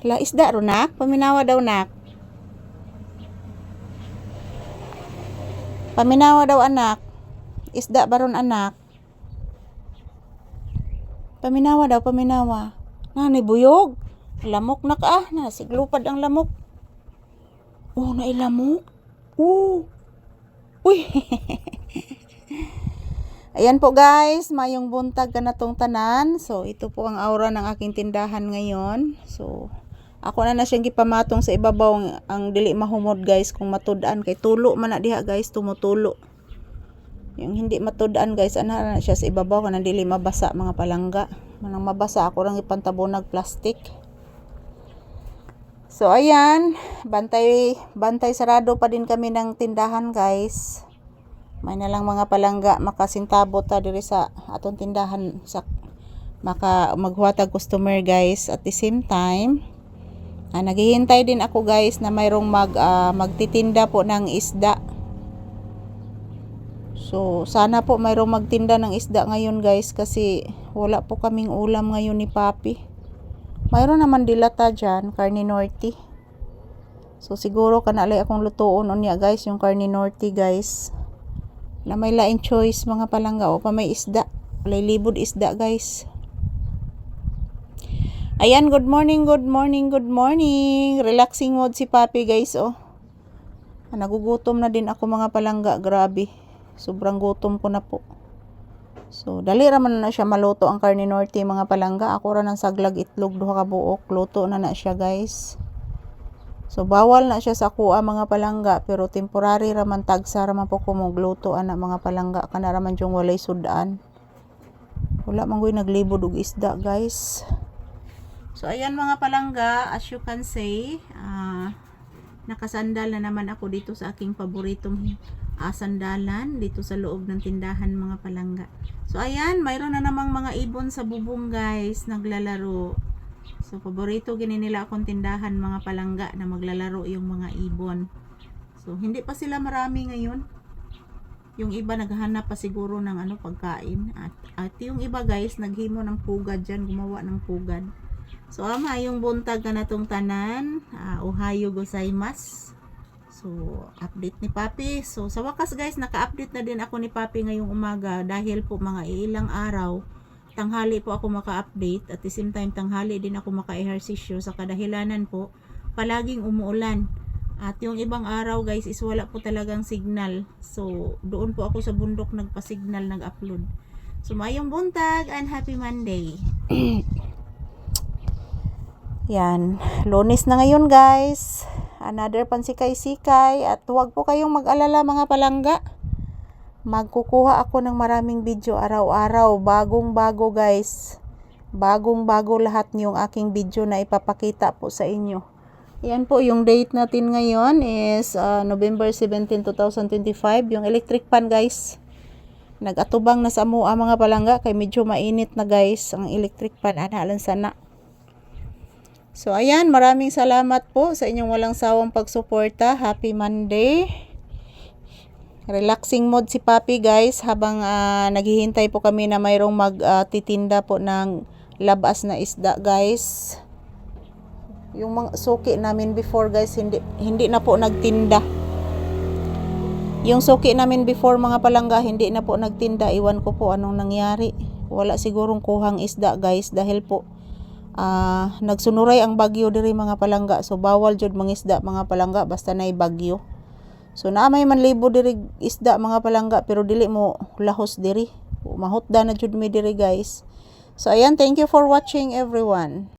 La isda ro nak, paminawa daw nak. Paminawa daw anak. Isda baron anak. Paminawa daw, paminawa. Nani buyog. Lamok na ka na siglupad ang lamok. Oh, nailamok. Uy. Ayan po guys, mayong buntag ka na tong tanan. So, ito po ang aura ng aking tindahan ngayon. So, ako na siyang gipamatong sa ibabaw ang dili mahumod guys kung matudaan kay tulo man na diha guys, tumutulo. Yung hindi matudaan guys, ana na siya sa ibabaw kanang dili mabasa mga palangga. Manang mabasa ako lang ipantabonag plastic. So, ayan, bantay sarado pa din kami ng tindahan guys. May na lang mga palangga makasintabot ta diri sa atong tindahan sa maka maghuwatag customer guys. At the same time, naghihintay din ako guys na mayroong magtitinda po ng isda. So sana po mayroong magtinda ng isda ngayon guys kasi wala po kaming ulam ngayon ni Papi. Mayroon naman dilata dyan, karne norte. So siguro kanalay akong lutuon unya guys yung karne norte guys. Na may laing choice mga palangga o pa may isda. Walay libod isda guys. Ayan, good morning. Relaxing mode si Papi guys oh. Nagugutom na din ako mga palangga, grabe. Sobrang gutom ko na po. So dali raman na siya maluto ang karne norte mga palangga. Ako ra ng saglag itlog duha ka buok, luto na siya guys. So bawal na siya sa kuha mga palangga pero temporary raman tagsa raman po ko magluto ana mga palangga kana raman yung walay sudan. Wala man goy naglibod og isda guys. So ayan mga palangga, as you can see, nakasandal na naman ako dito sa aking paboritong sandalan dito sa loob ng tindahan mga palangga. So ayan, mayroon na namang mga ibon sa bubong guys, naglalaro. So paborito gini nila akong tindahan mga palangga na maglalaro yung mga ibon. So hindi pa sila marami ngayon. Yung iba naghahanap pa siguro ng pagkain. At yung iba guys naghimo ng pugad dyan, gumawa ng pugad. So ama yung buntag na natong tanan. Ohayo gozaimasu. So update ni Papi. So sa wakas guys naka-update na din ako ni Papi ngayong umaga dahil po mga ilang araw tanghali po ako maka-update at the same time tanghali din ako maka-ehersisyo sa kadahilanan po palaging umuulan at yung ibang araw guys is wala po talagang signal. So doon po ako sa bundok nagpa-signal, nag-upload. So mayong buntag and happy Monday. Yan, Lunes na ngayon guys, another pansikay-sikay at huwag po kayong mag-alala mga palangga. Magkukuha ako ng maraming video araw-araw, bagong-bago guys. Bagong-bago lahat yung aking video na ipapakita po sa inyo. Yan po yung date natin ngayon is November 17, 2025. Yung electric pan guys, nag-atubang na sa mua mga palangga kay medyo mainit na guys ang electric pan. Analan sana. So ayan, maraming salamat po sa inyong walang sawang pagsuporta. Happy Monday. Relaxing mode si Papi guys habang naghihintay po kami na mayroong magtitinda po ng labas na isda guys. Yung mga suki namin before guys hindi na po nagtinda. Yung suki namin before mga palangga hindi na po nagtinda. Iwan ko po anong nangyari. Wala sigurong kuhang isda guys dahil po nagsunuray ang bagyo diri mga palangga. So bawal jud mangisda mga palangga basta nay bagyo. So na may manlibo diri isda mga palangga pero dili mo lahos diri. Mahutda na jud mi diri guys. So ayan, thank you for watching everyone.